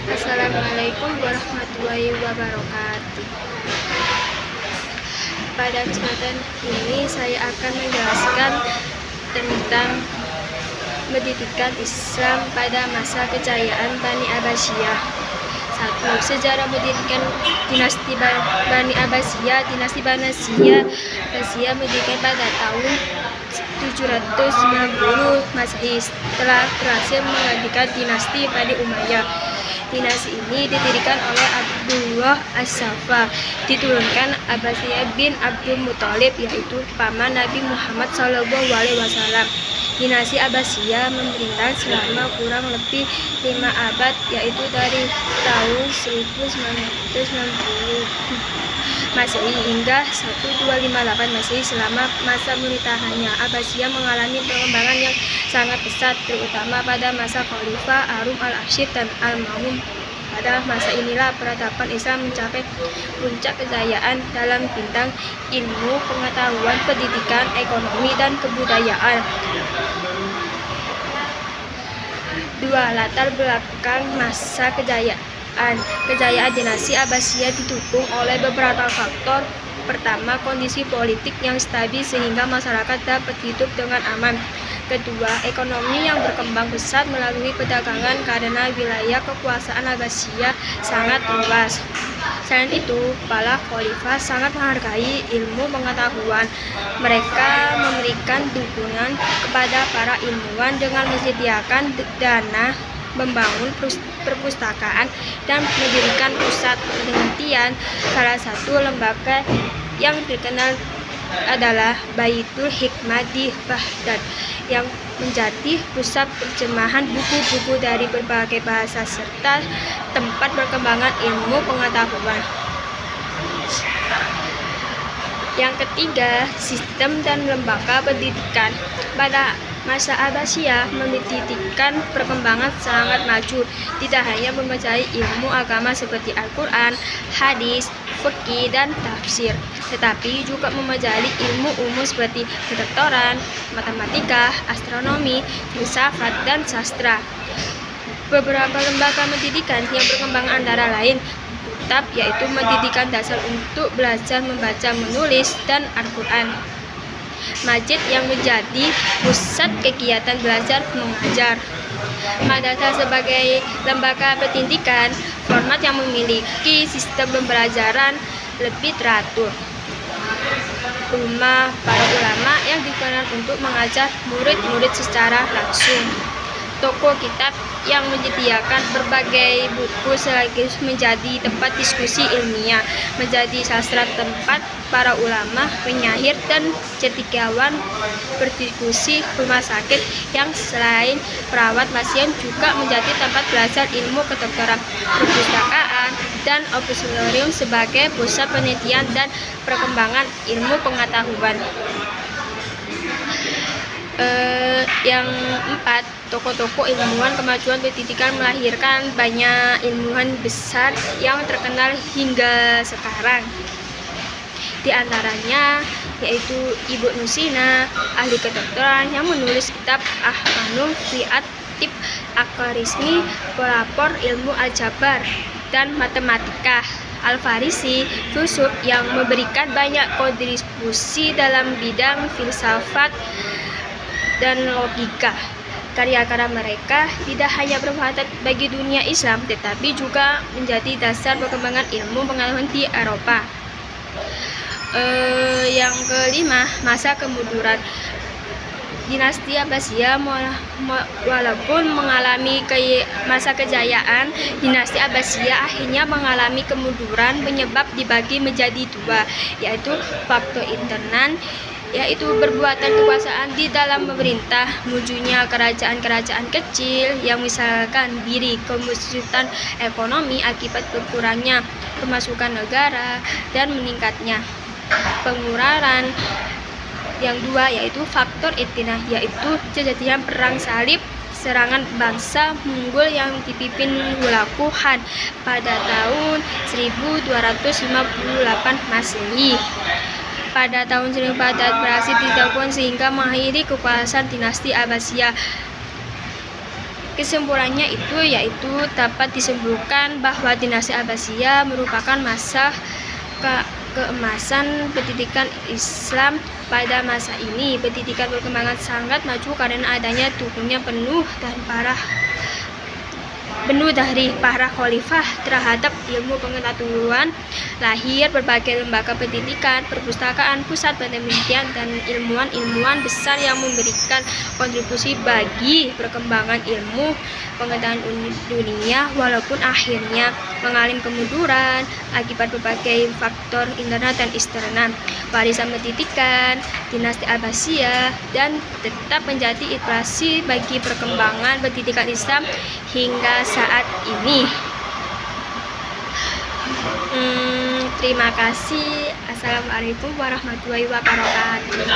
Assalamualaikum warahmatullahi wabarakatuh. Pada kesempatan ini saya akan menjelaskan tentang pendidikan Islam pada masa kejayaan Bani Abbasiyah. 1. Sejarah pendidikan dinasti Bani Abbasiyah. Dinasti Bani Abbasiyah mendirikan pada tahun 790 Masehi setelah berhasil menggantikan dinasti Bani Umayyah. Dinasti ini didirikan oleh Abdullah As-Saffah, diturunkan Abbasiyah bin Abdul Muthalib, yaitu paman Nabi Muhammad SAW. Dinasti Abbasiyah memerintah selama kurang lebih 5 abad, yaitu dari tahun 1990 Masehi hingga 1258 Masehi. Selama masa pemerintahannya, Abbasiyah mengalami perkembangan yang sangat pesat, terutama pada masa Khalifah Harun al-Rashid dan al-Ma'mun. Pada masa inilah peradaban Islam mencapai puncak kejayaan dalam bidang ilmu, pengetahuan, pendidikan, ekonomi, dan kebudayaan. 2. Latar belakang masa kejayaan dinasti Abbasiyah didukung oleh beberapa faktor. Pertama, kondisi politik yang stabil sehingga masyarakat dapat hidup dengan aman. Kedua, ekonomi yang berkembang pesat melalui perdagangan karena wilayah kekuasaan Abbasiyah sangat luas. Selain itu, para khalifah sangat menghargai ilmu pengetahuan. Mereka memberikan dukungan kepada para ilmuwan dengan menyediakan dana, membangun perpustakaan, dan mendirikan pusat penelitian. Salah satu lembaga yang terkenal adalah Baitul Hikmah di Baghdad, yang menjadi pusat terjemahan buku-buku dari berbagai bahasa serta tempat perkembangan ilmu pengetahuan. Yang ketiga, sistem dan lembaga pendidikan. Pada masa Abbasiyah, pendidikan perkembangan sangat maju, tidak hanya mempelajari ilmu agama seperti Al-Quran, hadis, fikih, dan tafsir, tetapi juga mempelajari ilmu umum seperti kedokteran, matematika, astronomi, filsafat, dan sastra. Beberapa lembaga pendidikan yang berkembang antara lain yaitu pendidikan dasar untuk belajar membaca, menulis, dan Al-Quran. Masjid yang menjadi pusat kegiatan belajar mengajar. Madrasah sebagai lembaga pendidikan, format yang memiliki sistem pembelajaran lebih teratur. Rumah para ulama yang digunakan untuk mengajar murid-murid secara langsung. Toko kitab yang menyediakan berbagai buku sekaligus menjadi tempat diskusi ilmiah, menjadi sastra tempat para ulama, penyair, dan cendekiawan berdiskusi. Rumah sakit yang selain perawat pasien juga menjadi tempat belajar ilmu kedokteran, perpustakaan, dan observatorium sebagai pusat penelitian dan perkembangan ilmu pengetahuan. Yang 4, toko-toko ilmuwan kemajuan pendidikan melahirkan banyak ilmuwan besar yang terkenal hingga sekarang. Di antaranya yaitu Ibnu Sina, ahli kedokteran yang menulis kitab Ahkamul Fiqh, Al-Khwarizmi, pelapor ilmu aljabar dan matematika. Al-Farisi, filsuf yang memberikan banyak kontribusi dalam bidang filsafat dan logika. Karya-karya mereka tidak hanya bermanfaat bagi dunia Islam, tetapi juga menjadi dasar perkembangan ilmu pengetahuan di Eropa. Yang kelima, masa kemunduran. Dinasti Abbasiyah walaupun mengalami masa kejayaan, dinasti Abbasiyah akhirnya mengalami kemunduran penyebab dibagi menjadi 2, yaitu faktor internal, yaitu perbuatan kekuasaan di dalam pemerintah, munculnya kerajaan-kerajaan kecil yang misalkan diri, kesulitan ekonomi akibat berkurangnya pemasukan negara dan meningkatnya pengurangan. Yang 2 yaitu faktor etina, yaitu terjadinya perang salib, serangan bangsa Mongol yang dipimpin Hulagu Khan pada tahun 1258 Masehi. Pada tahun 1400 berhasil dilakukan sehingga mengakhiri kekuasaan dinasti Abbasiyah. Kesimpulannya itu yaitu dapat disimpulkan bahwa dinasti Abbasiyah merupakan masa keemasan pendidikan Islam pada masa ini. Pendidikan berkembang sangat maju karena adanya dukungan penuh dari para khalifah terhadap ilmu pengetahuan. Lahir berbagai lembaga pendidikan, perpustakaan, pusat penelitian, dan ilmuwan-ilmuwan besar yang memberikan kontribusi bagi perkembangan ilmu pengetahuan dunia, walaupun akhirnya mengalami kemunduran akibat berbagai faktor internal dan eksternal. Warisan pendidikan dinasti Abbasiyah dan tetap menjadi inspirasi bagi perkembangan pendidikan Islam hingga saat ini. Terima kasih. Assalamualaikum warahmatullahi wabarakatuh.